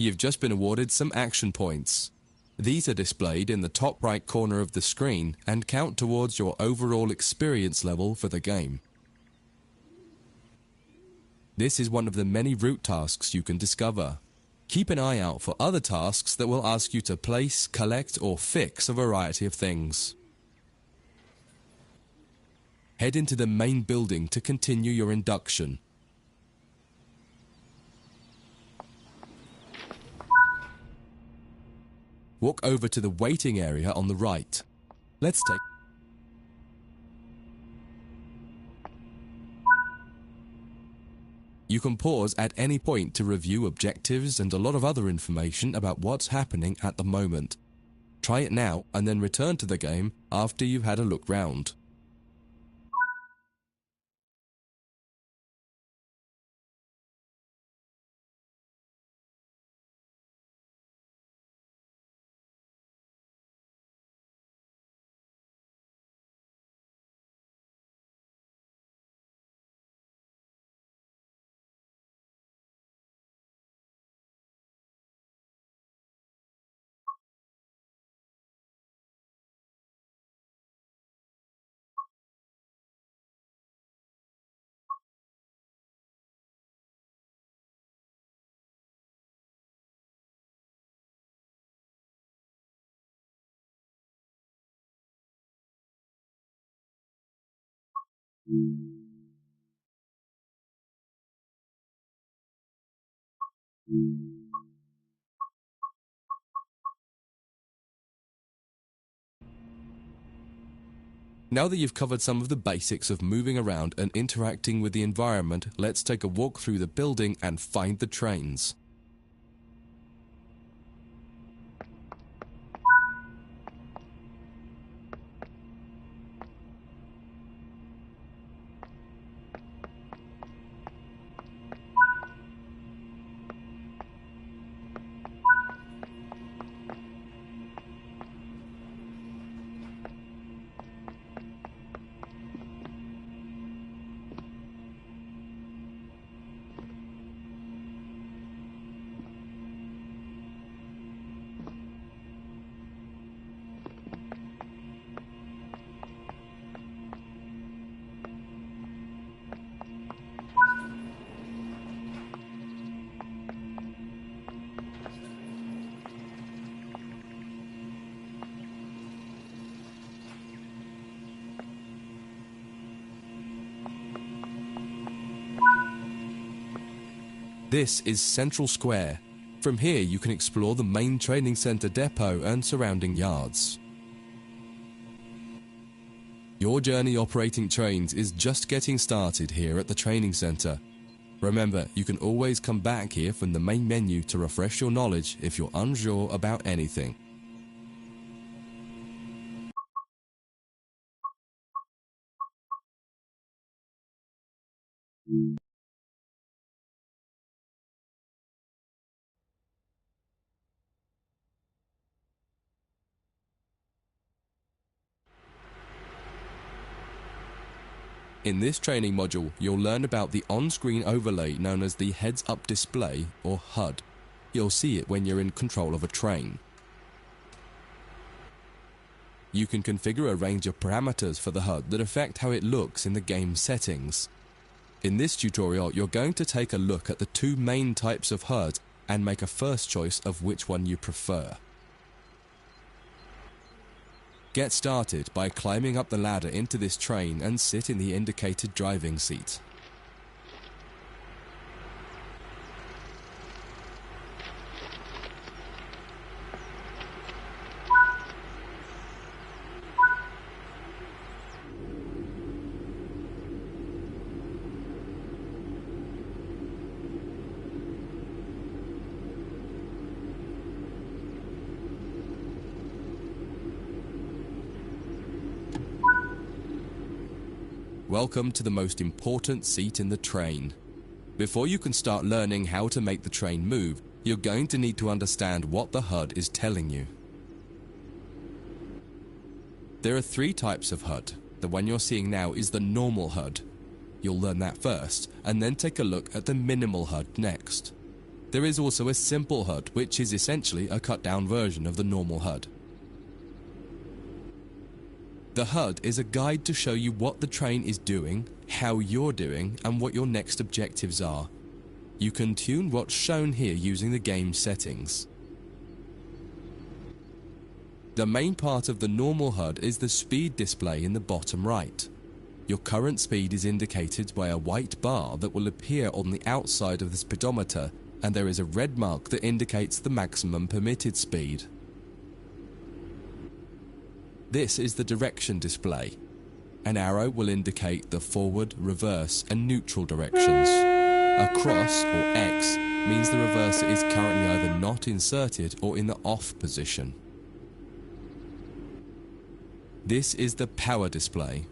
You've just been awarded some action points. These are displayed in the top right corner of the screen and count towards your overall experience level for the game. This is one of the many route tasks you can discover. Keep an eye out for other tasks that will ask you to place, collect, or fix a variety of things. Head into the main building to continue your induction. Walk over to the waiting area on the right. Let's take... You can pause at any point to review objectives and a lot of other information about what's happening at the moment. Try it now and then return to the game after you've had a look round. Now that you've covered some of the basics of moving around and interacting with the environment, let's take a walk through the building and find the trains. This is Central Square. From here you can explore the main training center depot and surrounding yards. Your journey operating trains is just getting started here at the training center. Remember, you can always come back here from the main menu to refresh your knowledge if you're unsure about anything. In this training module, you'll learn about the on-screen overlay known as the heads-up display, or HUD. You'll see it when you're in control of a train. You can configure a range of parameters for the HUD that affect how it looks in the game settings. In this tutorial, you're going to take a look at the two main types of HUD and make a first choice of which one you prefer. Get started by climbing up the ladder into this train and sit in the indicated driving seat. Welcome to the most important seat in the train. Before you can start learning how to make the train move, you're going to need to understand what the HUD is telling you. There are three types of HUD. The one you're seeing now is the normal HUD. You'll learn that first, and then take a look at the minimal HUD next. There is also a simple HUD, which is essentially a cut-down version of the normal HUD. The HUD is a guide to show you what the train is doing, how you're doing, and what your next objectives are. You can tune what's shown here using the game settings. The main part of the normal HUD is the speed display in the bottom right. Your current speed is indicated by a white bar that will appear on the outside of the speedometer, and there is a red mark that indicates the maximum permitted speed. This is the direction display. An arrow will indicate the forward, reverse, and neutral directions. A cross, or X, means the reverser is currently either not inserted or in the off position. This is the power display.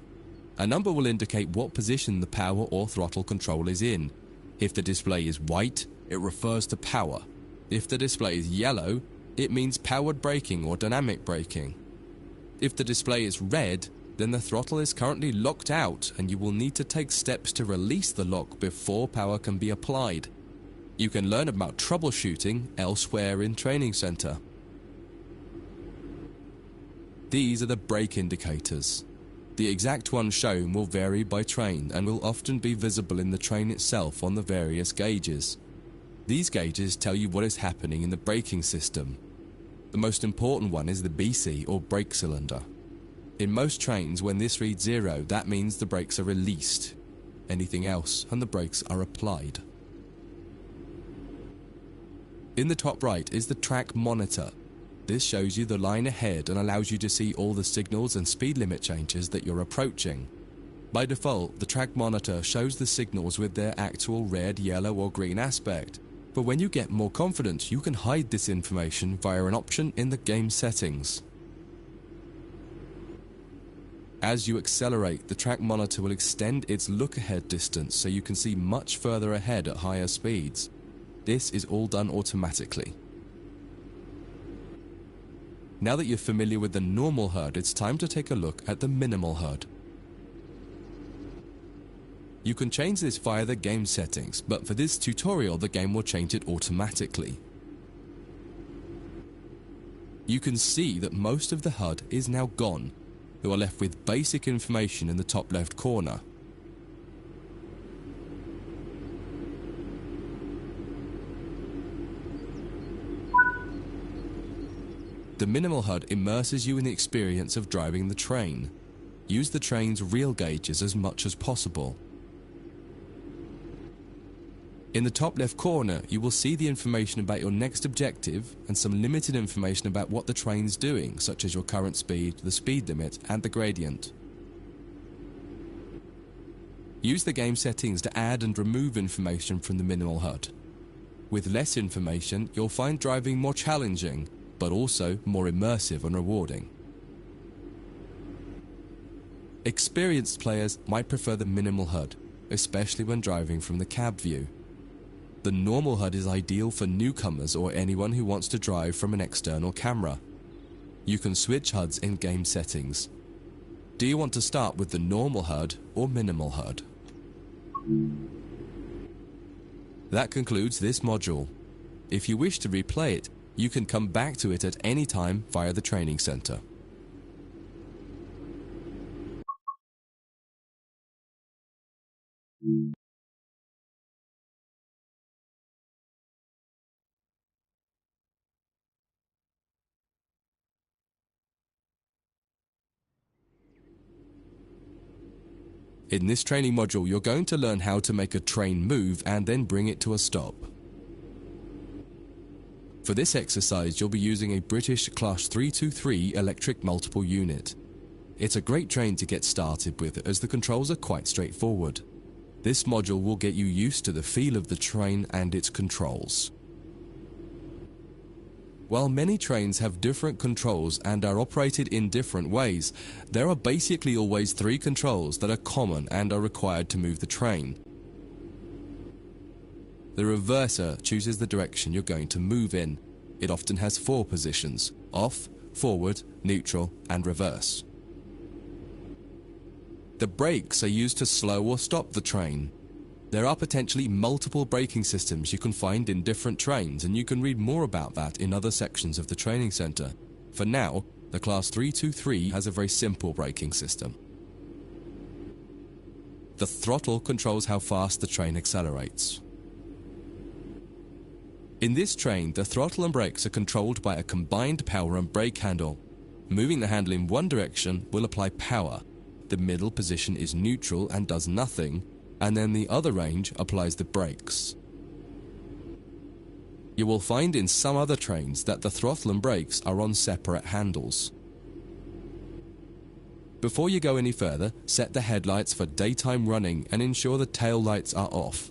A number will indicate what position the power or throttle control is in. If the display is white, it refers to power. If the display is yellow, it means powered braking or dynamic braking. If the display is red, then the throttle is currently locked out and you will need to take steps to release the lock before power can be applied. You can learn about troubleshooting elsewhere in Training Center. These are the brake indicators. The exact one shown will vary by train and will often be visible in the train itself on the various gauges. These gauges tell you what is happening in the braking system. The most important one is the BC, or brake cylinder. In most trains, when this reads 0, that means the brakes are released. Anything else, and the brakes are applied. In the top right is the track monitor. This shows you the line ahead and allows you to see all the signals and speed limit changes that you're approaching. By default, the track monitor shows the signals with their actual red, yellow, or green aspect. But when you get more confident, you can hide this information via an option in the game settings. As you accelerate, the track monitor will extend its look-ahead distance so you can see much further ahead at higher speeds. This is all done automatically. Now that you're familiar with the normal HUD, it's time to take a look at the minimal HUD. You can change this via the game settings, but for this tutorial the game will change it automatically. You can see that most of the HUD is now gone. You are left with basic information in the top left corner. The minimal HUD immerses you in the experience of driving the train. Use the train's real gauges as much as possible. In the top left corner, you will see the information about your next objective and some limited information about what the train's doing, such as your current speed, the speed limit, and the gradient. Use the game settings to add and remove information from the minimal HUD. With less information, you'll find driving more challenging, but also more immersive and rewarding. Experienced players might prefer the minimal HUD, especially when driving from the cab view. The normal HUD is ideal for newcomers or anyone who wants to drive from an external camera. You can switch HUDs in game settings. Do you want to start with the normal HUD or minimal HUD? That concludes this module. If you wish to replay it, you can come back to it at any time via the Training Center. In this training module, you're going to learn how to make a train move and then bring it to a stop. For this exercise, you'll be using a British Class 323 electric multiple unit. It's a great train to get started with as the controls are quite straightforward. This module will get you used to the feel of the train and its controls. While many trains have different controls and are operated in different ways, there are basically always 3 controls that are common and are required to move the train. The reverser chooses the direction you're going to move in. It often has 4 positions: off, forward, neutral, and reverse. The brakes are used to slow or stop the train. There are potentially multiple braking systems you can find in different trains, and you can read more about that in other sections of the training center. For now, the Class 323 has a very simple braking system. The throttle controls how fast the train accelerates. In this train, the throttle and brakes are controlled by a combined power and brake handle. Moving the handle in one direction will apply power. The middle position is neutral and does nothing, and then the other range applies the brakes. You will find in some other trains that the throttle and brakes are on separate handles. Before you go any further, set the headlights for daytime running and ensure the tail lights are off.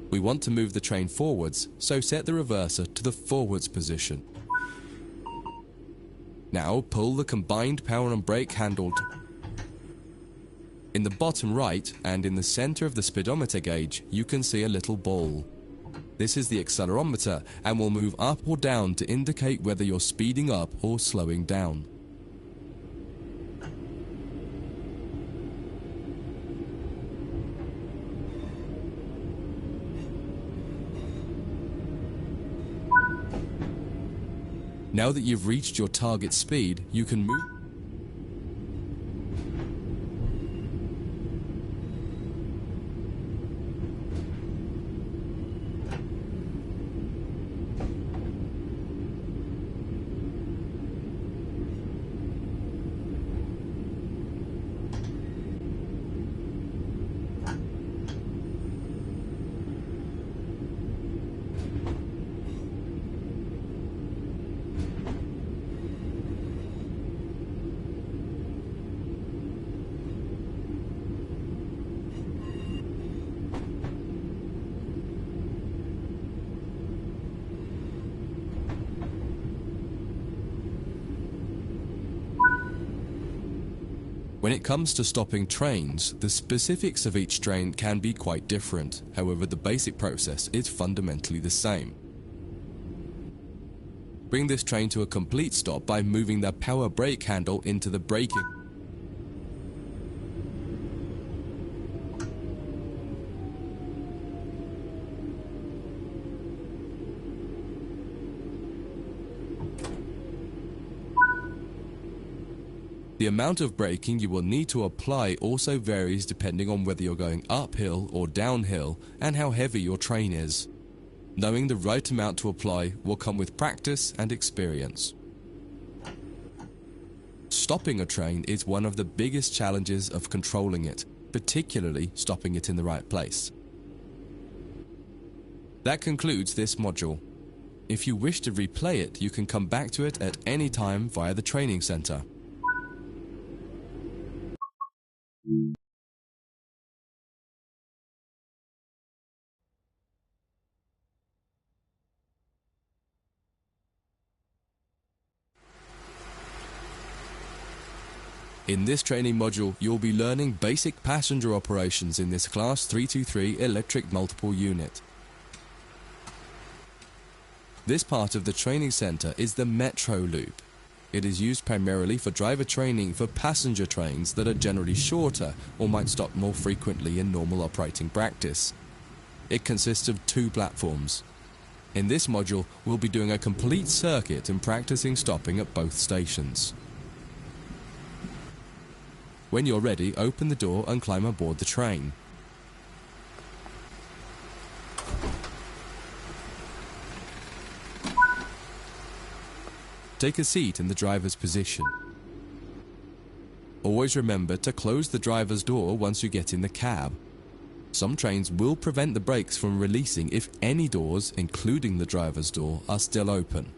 We want to move the train forwards, so set the reverser to the forwards position. Now pull the combined power and brake handle. In the bottom right and in the center of the speedometer gauge, you can see a little ball. This is the accelerometer and will move up or down to indicate whether you're speeding up or slowing down. Now that you've reached your target speed, you can move. When it comes to stopping trains, the specifics of each train can be quite different. However, the basic process is fundamentally the same. Bring this train to a complete stop by moving the power brake handle into the braking. The amount of braking you will need to apply also varies depending on whether you're going uphill or downhill and how heavy your train is. Knowing the right amount to apply will come with practice and experience. Stopping a train is one of the biggest challenges of controlling it, particularly stopping it in the right place. That concludes this module. If you wish to replay it, you can come back to it at any time via the training center. In this training module, you'll be learning basic passenger operations in this Class 323 electric multiple unit. This part of the training center is the Metro Loop. It is used primarily for driver training for passenger trains that are generally shorter or might stop more frequently in normal operating practice. It consists of 2 platforms. In this module, we'll be doing a complete circuit and practicing stopping at both stations. When you're ready, open the door and climb aboard the train. Take a seat in the driver's position. Always remember to close the driver's door once you get in the cab. Some trains will prevent the brakes from releasing if any doors, including the driver's door, are still open.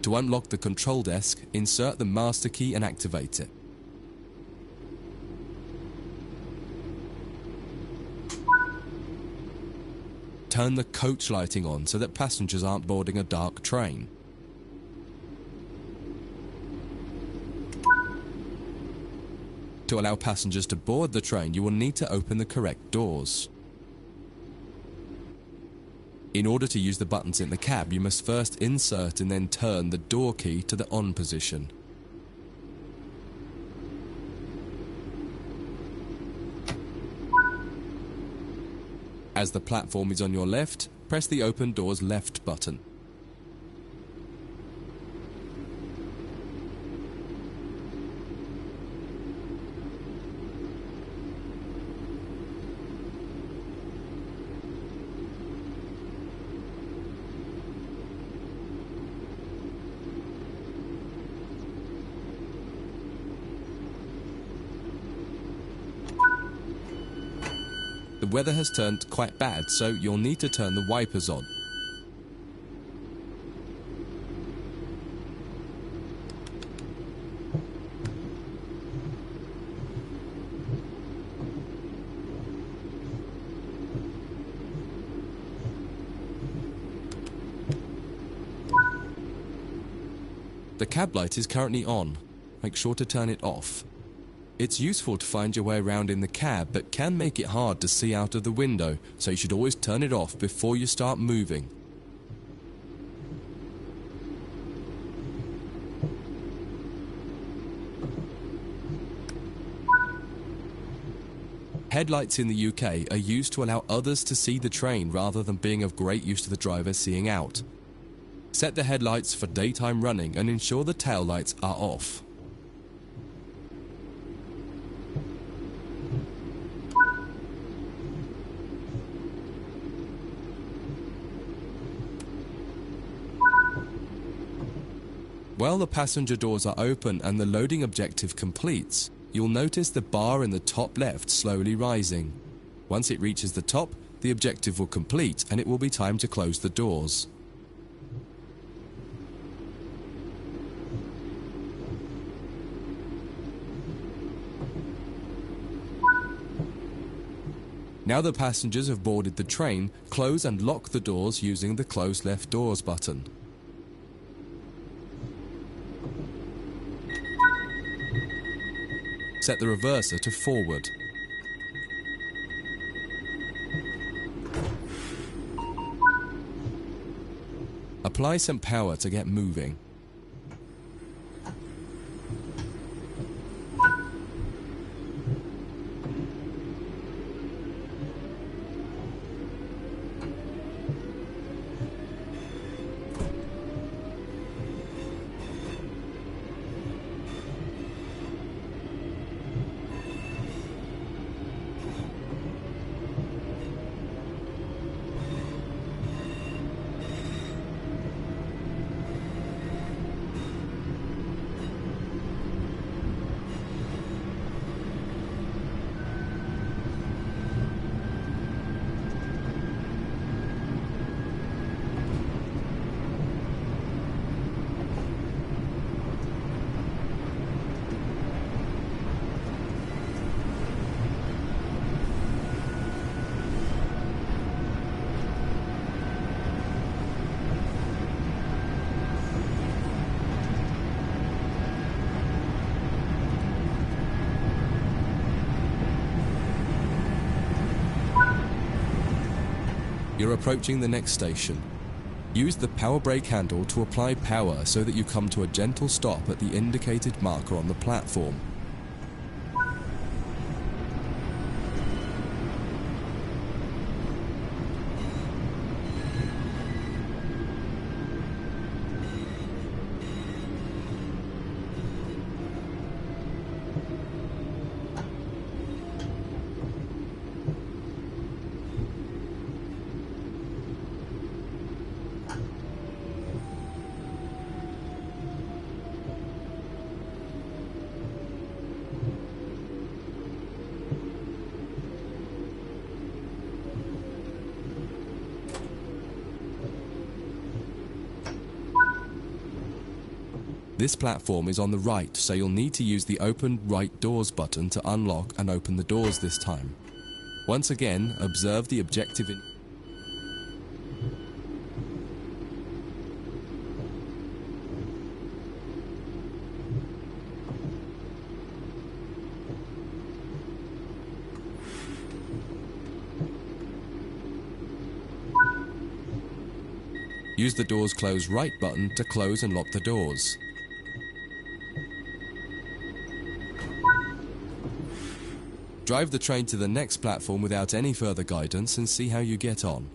To unlock the control desk, insert the master key and activate it. Turn the coach lighting on so that passengers aren't boarding a dark train. To allow passengers to board the train, you will need to open the correct doors. In order to use the buttons in the cab, you must first insert and then turn the door key to the on position. As the platform is on your left, press the open doors left button. The weather has turned quite bad, so you'll need to turn the wipers on. The cab light is currently on. Make sure to turn it off. It's useful to find your way around in the cab, but can make it hard to see out of the window, so you should always turn it off before you start moving. Headlights in the UK are used to allow others to see the train rather than being of great use to the driver seeing out. Set the headlights for daytime running and ensure the tail lights are off. While the passenger doors are open and the loading objective completes, you'll notice the bar in the top left slowly rising. Once it reaches the top, the objective will complete and it will be time to close the doors. Now the passengers have boarded the train, close and lock the doors using the Close Left Doors button. Set the reverser to forward. Apply some power to get moving. You're approaching the next station. Use the power brake handle to apply power so that you come to a gentle stop at the indicated marker on the platform. This platform is on the right, so you'll need to use the Open Right Doors button to unlock and open the doors this time. Once again, observe the objective in Use the doors close right button to close and lock the doors. Drive the train to the next platform without any further guidance and see how you get on.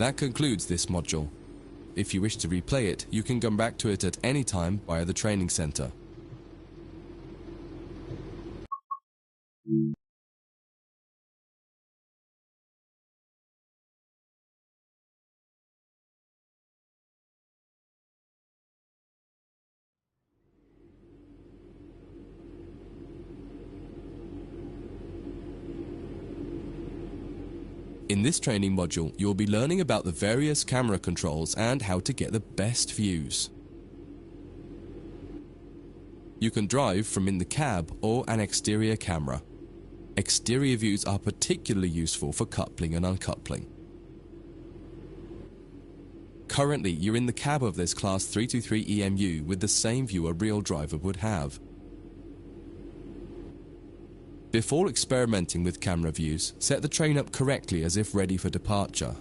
That concludes this module. If you wish to replay it, you can come back to it at any time via the training center. In this training module, you'll be learning about the various camera controls and how to get the best views. You can drive from in the cab or an exterior camera. Exterior views are particularly useful for coupling and uncoupling. Currently, you're in the cab of this Class 323 EMU with the same view a real driver would have. Before experimenting with camera views, set the train up correctly as if ready for departure.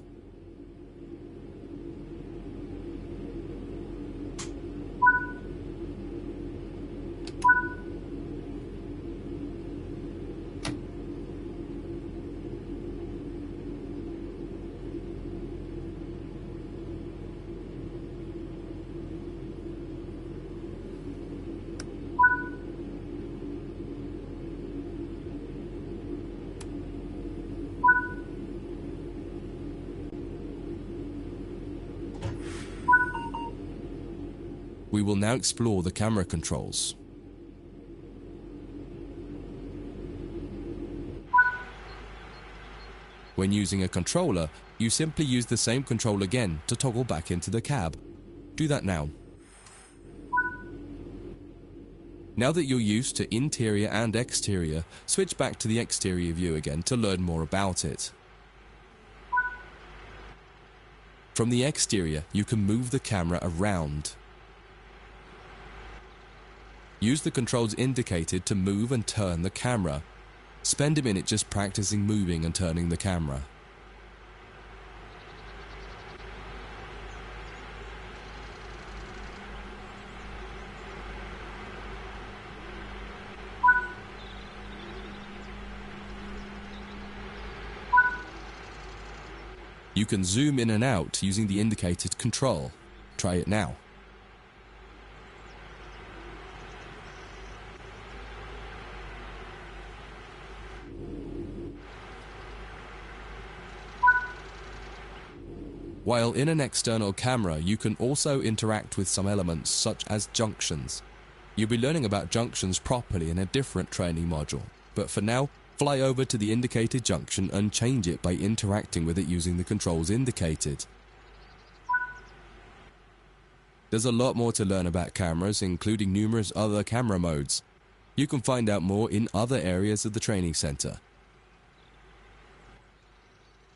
We will now explore the camera controls. When using a controller, you simply use the same control again to toggle back into the cab. Do that now. Now that you're used to interior and exterior, switch back to the exterior view again to learn more about it. From the exterior, you can move the camera around. Use the controls indicated to move and turn the camera. Spend a minute just practicing moving and turning the camera. You can zoom in and out using the indicated control. Try it now. While in an external camera, you can also interact with some elements such as junctions. You'll be learning about junctions properly in a different training module, but for now, fly over to the indicated junction and change it by interacting with it using the controls indicated. There's a lot more to learn about cameras, including numerous other camera modes. You can find out more in other areas of the training center.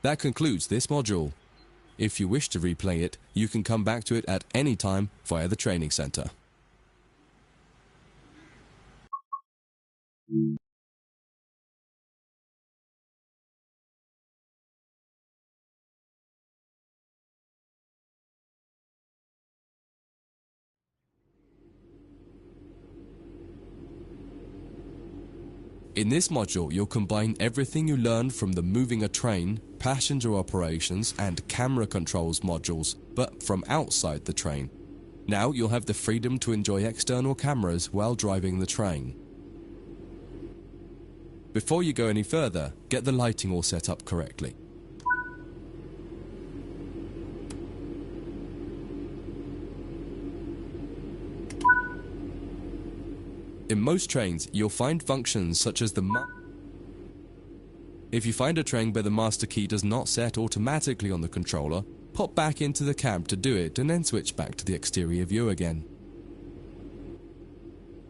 That concludes this module. If you wish to replay it, you can come back to it at any time via the training center. In this module, you'll combine everything you learned from the moving a train, passenger operations, and camera controls modules, but from outside the train. Now you'll have the freedom to enjoy external cameras while driving the train. Before you go any further, get the lighting all set up correctly. In most trains, you'll find functions such as If you find a train where the master key does not set automatically on the controller, pop back into the cab to do it and then switch back to the exterior view again.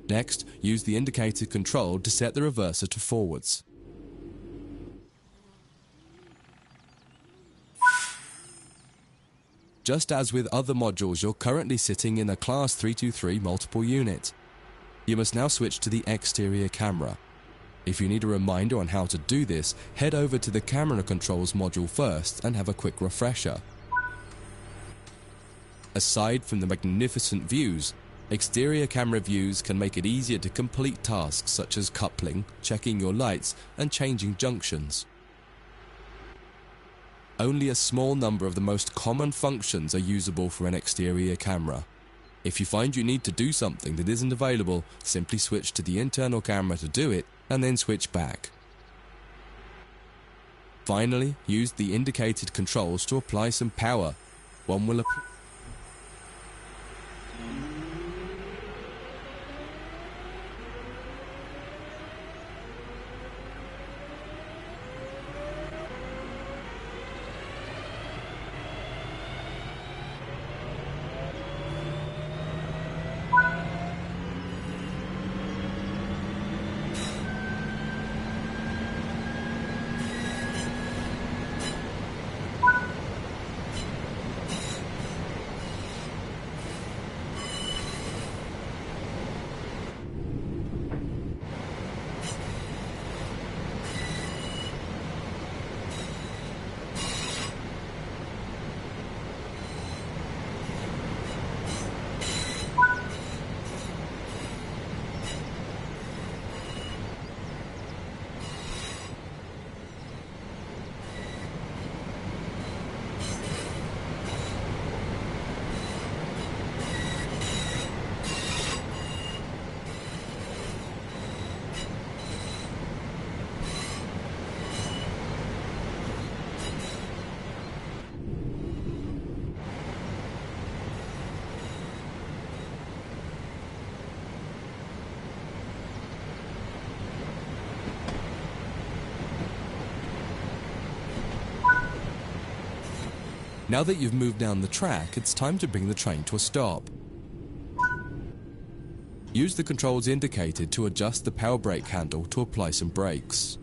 Next, use the indicated control to set the reverser to forwards. Just as with other modules, you're currently sitting in a Class 323 multiple unit. You must now switch to the exterior camera. If you need a reminder on how to do this, head over to the camera controls module first and have a quick refresher. Aside from the magnificent views, exterior camera views can make it easier to complete tasks such as coupling, checking your lights, and changing junctions. Only a small number of the most common functions are usable for an exterior camera. If you find you need to do something that isn't available, simply switch to the internal camera to do it, and then switch back. Finally, use the indicated controls to apply some power. One will apply. Now that you've moved down the track, it's time to bring the train to a stop. Use the controls indicated to adjust the power brake handle to apply some brakes.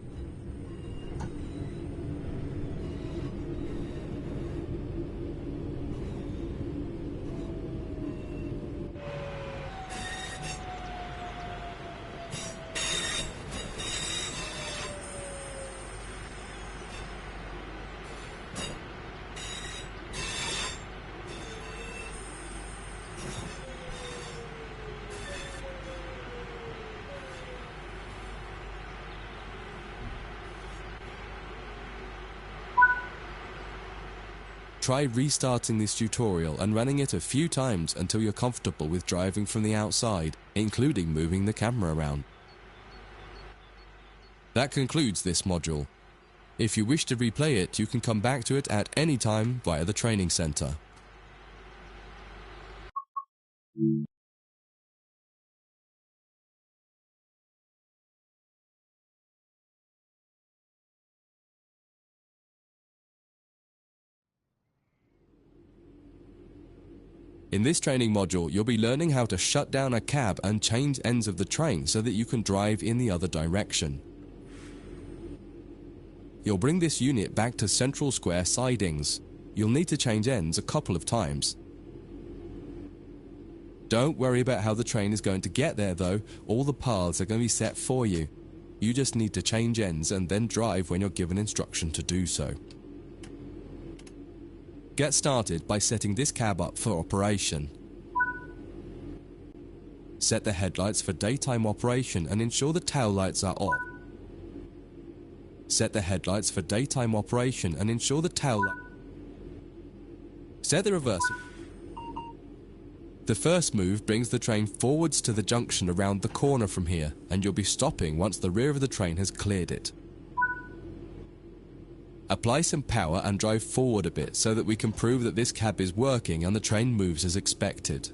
Try restarting this tutorial and running it a few times until you're comfortable with driving from the outside, including moving the camera around. That concludes this module. If you wish to replay it, you can come back to it at any time via the training center. In this training module, you'll be learning how to shut down a cab and change ends of the train so that you can drive in the other direction. You'll bring this unit back to central square sidings. You'll need to change ends a couple of times. Don't worry about how the train is going to get there though, all the paths are going to be set for you. You just need to change ends and then drive when you're given instruction to do so. Get started by setting this cab up for operation. Set the headlights for daytime operation and ensure the tail lights are off. Set the headlights for daytime operation and ensure the tail light. Set the reverser. The first move brings the train forwards to the junction around the corner from here, and you'll be stopping once the rear of the train has cleared it. Apply some power and drive forward a bit so that we can prove that this cab is working and the train moves as expected.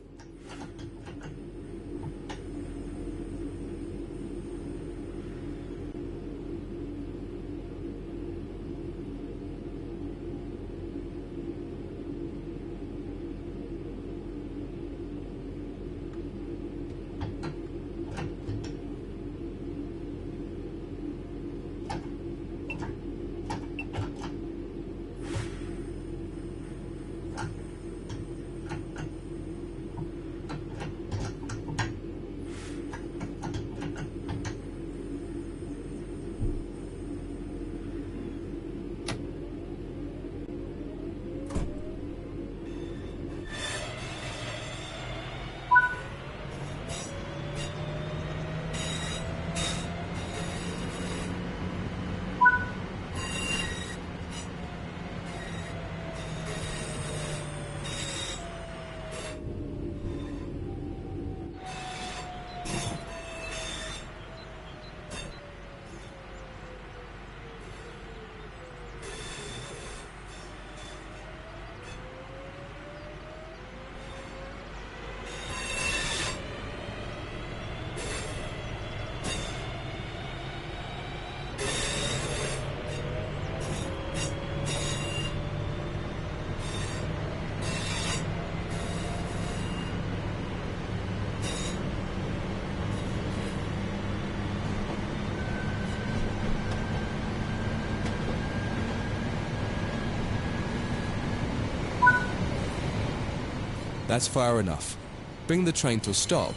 That's far enough. Bring the train to a stop.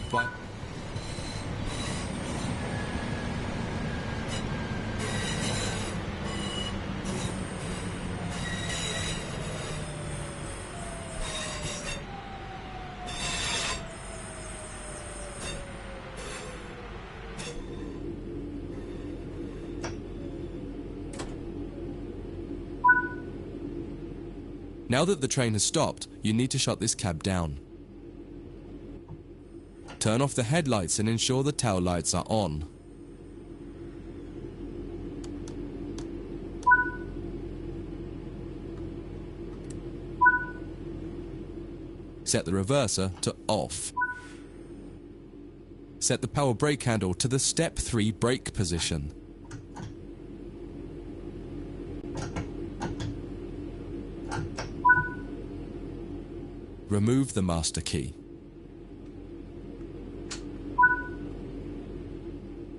Now that the train has stopped, you need to shut this cab down. Turn off the headlights and ensure the tail lights are on. Set the reverser to off. Set the power brake handle to the step 3 brake position. Remove the master key.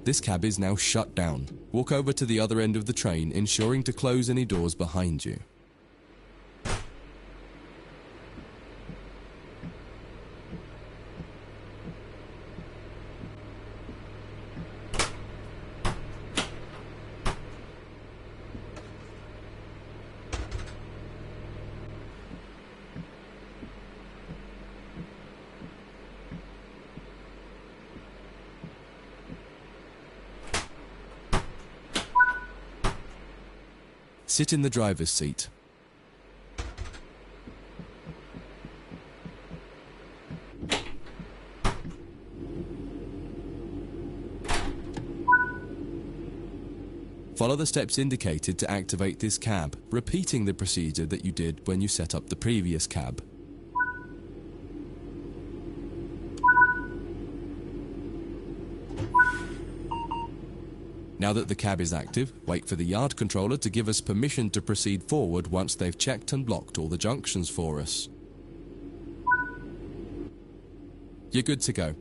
This cab is now shut down. Walk over to the other end of the train, ensuring to close any doors behind you. Sit in the driver's seat. Follow the steps indicated to activate this cab, repeating the procedure that you did when you set up the previous cab. Now that the cab is active, wait for the yard controller to give us permission to proceed forward once they've checked and blocked all the junctions for us. You're good to go.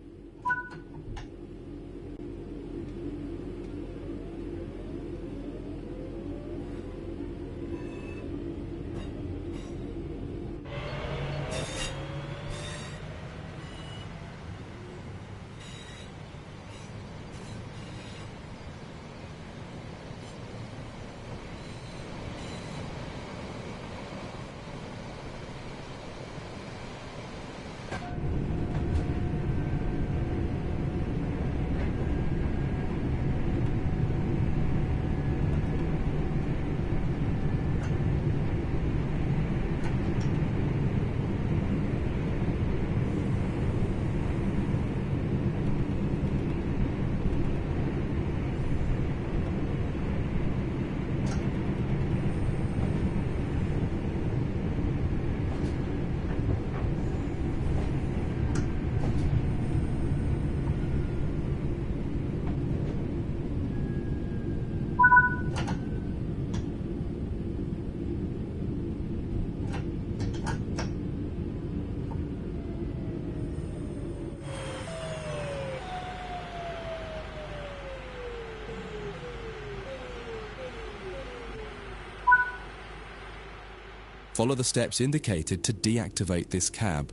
Follow the steps indicated to deactivate this cab.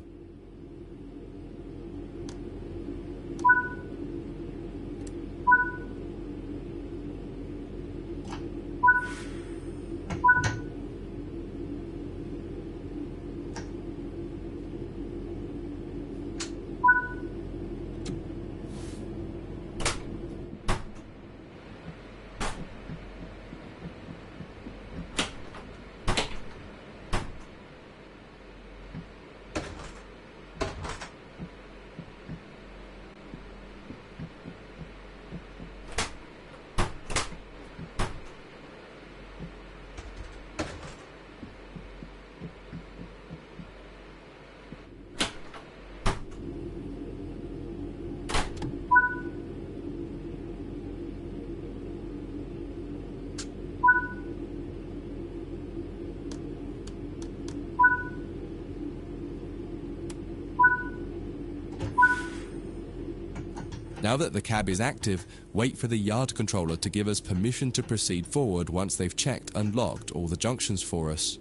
Now that the cab is active, wait for the yard controller to give us permission to proceed forward once they've checked and locked all the junctions for us.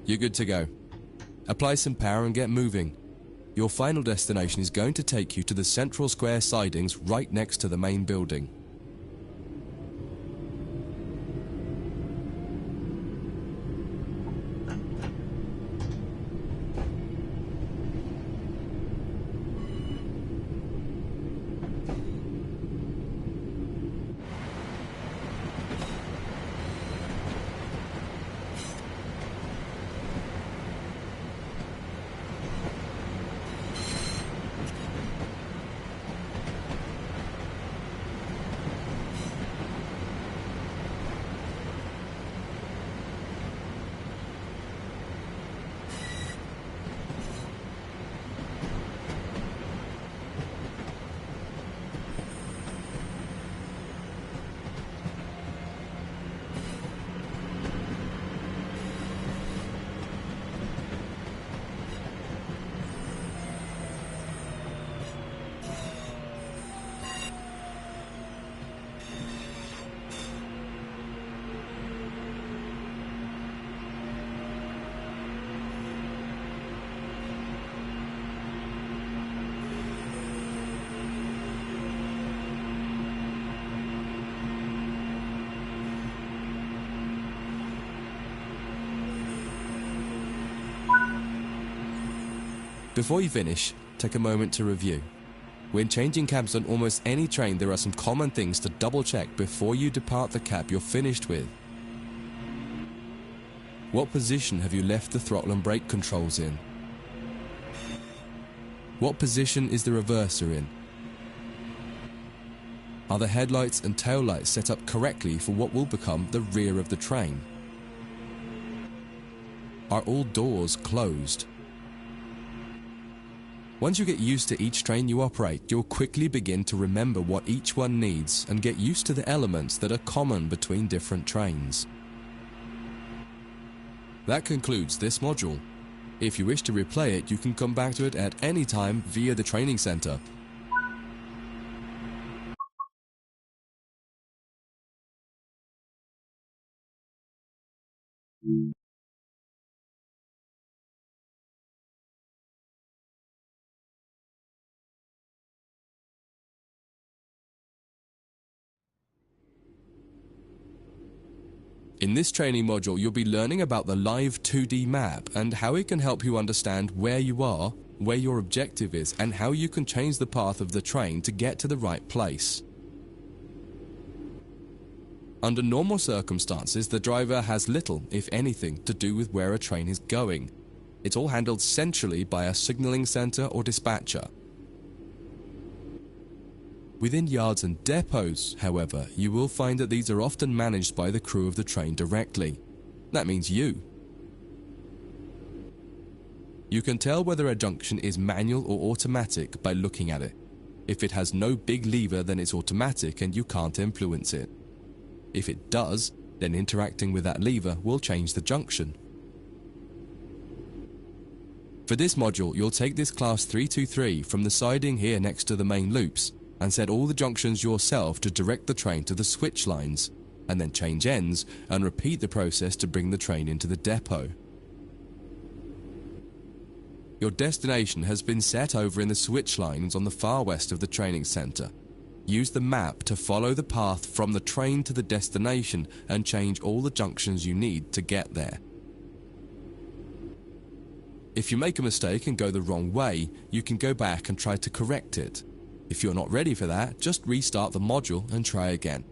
You're good to go. Apply some power and get moving. Your final destination is going to take you to the central square sidings right next to the main building. Before you finish, take a moment to review. When changing cabs on almost any train, there are some common things to double check before you depart the cab you're finished with. What position have you left the throttle and brake controls in? What position is the reverser in? Are the headlights and taillights set up correctly for what will become the rear of the train? Are all doors closed? Once you get used to each train you operate, you'll quickly begin to remember what each one needs and get used to the elements that are common between different trains. That concludes this module. If you wish to replay it, you can come back to it at any time via the training center. In this training module, you'll be learning about the live 2D map and how it can help you understand where you are, where your objective is, and how you can change the path of the train to get to the right place. Under normal circumstances, the driver has little, if anything, to do with where a train is going. It's all handled centrally by a signaling center or dispatcher. Within yards and depots, however, you will find that these are often managed by the crew of the train directly. That means you. You can tell whether a junction is manual or automatic by looking at it. If it has no big lever, then it's automatic and you can't influence it. If it does, then interacting with that lever will change the junction. For this module, you'll take this class 323 from the siding here next to the main loops and set all the junctions yourself to direct the train to the switch lines, and then change ends and repeat the process to bring the train into the depot. Your destination has been set over in the switch lines on the far west of the training center. Use the map to follow the path from the train to the destination and change all the junctions you need to get there. If you make a mistake and go the wrong way, you can go back and try to correct it. If you're not ready for that, just restart the module and try again.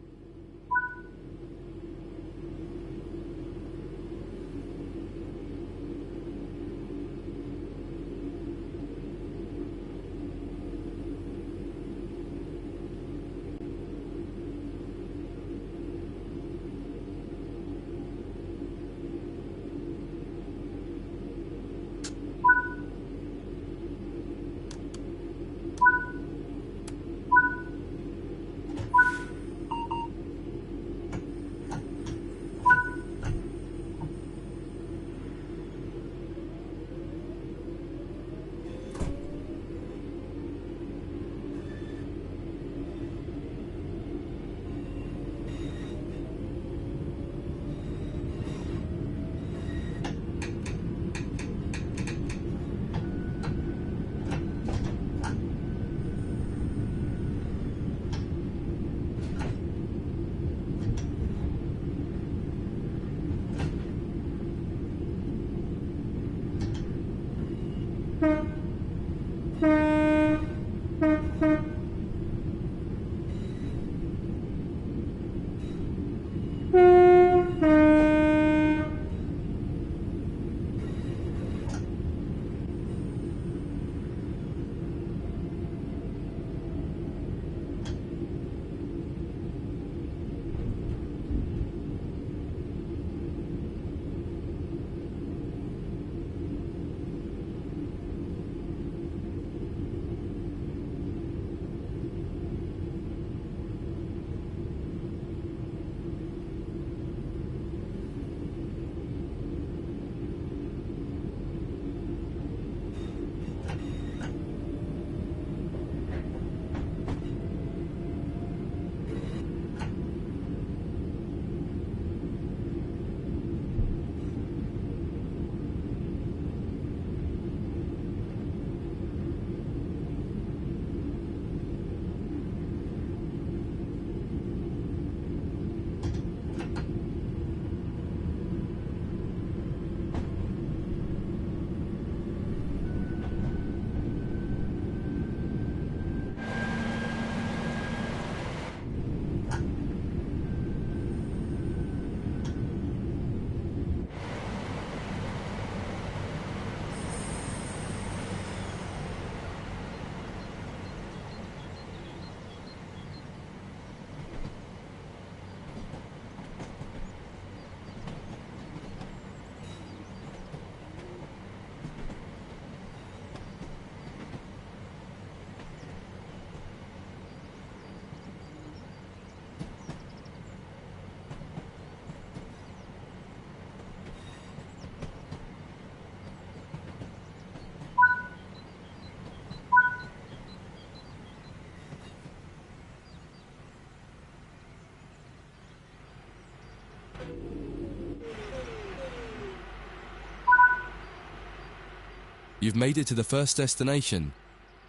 You've made it to the first destination.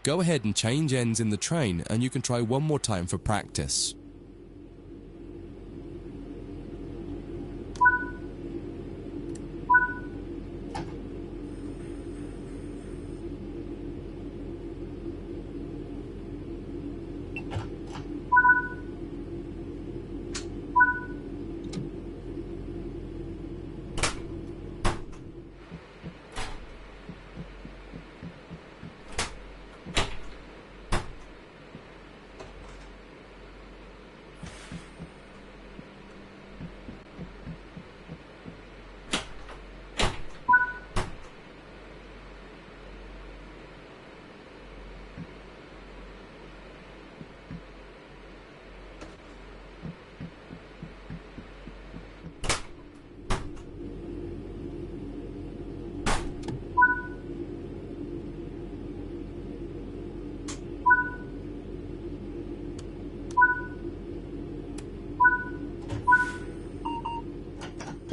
Go ahead and change ends in the train and you can try one more time for practice.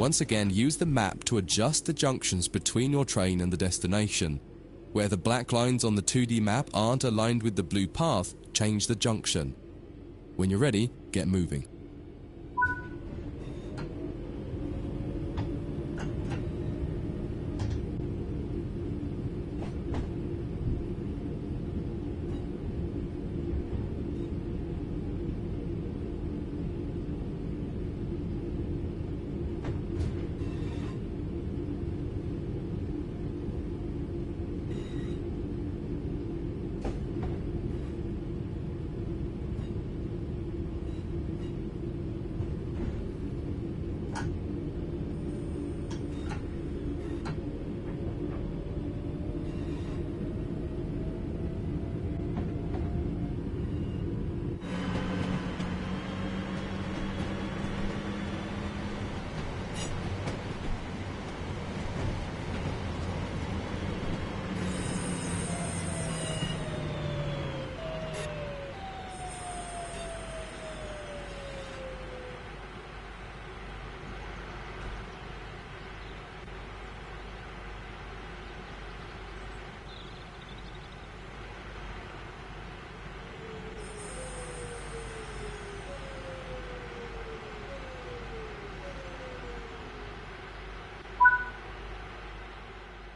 Once again, use the map to adjust the junctions between your train and the destination. Where the black lines on the 2D map aren't aligned with the blue path, change the junction. When you're ready, get moving.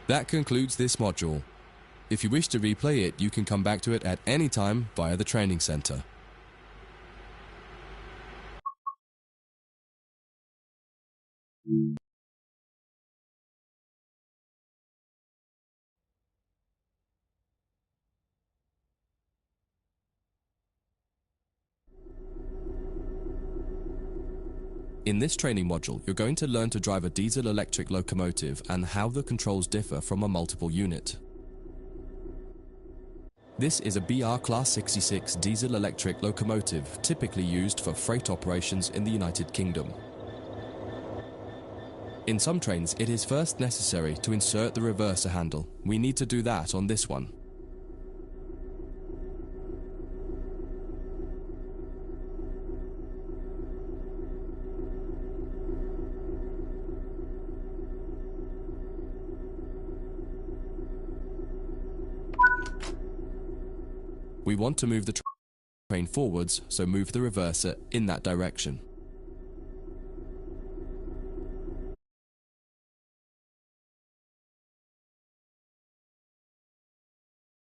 That concludes this module. If you wish to replay it, you can come back to it at any time via the training center. In this training module, you're going to learn to drive a diesel-electric locomotive and how the controls differ from a multiple unit. This is a BR Class 66 diesel-electric locomotive typically used for freight operations in the United Kingdom. In some trains, it is first necessary to insert the reverser handle. We need to do that on this one. We want to move the train forwards, so move the reverser in that direction.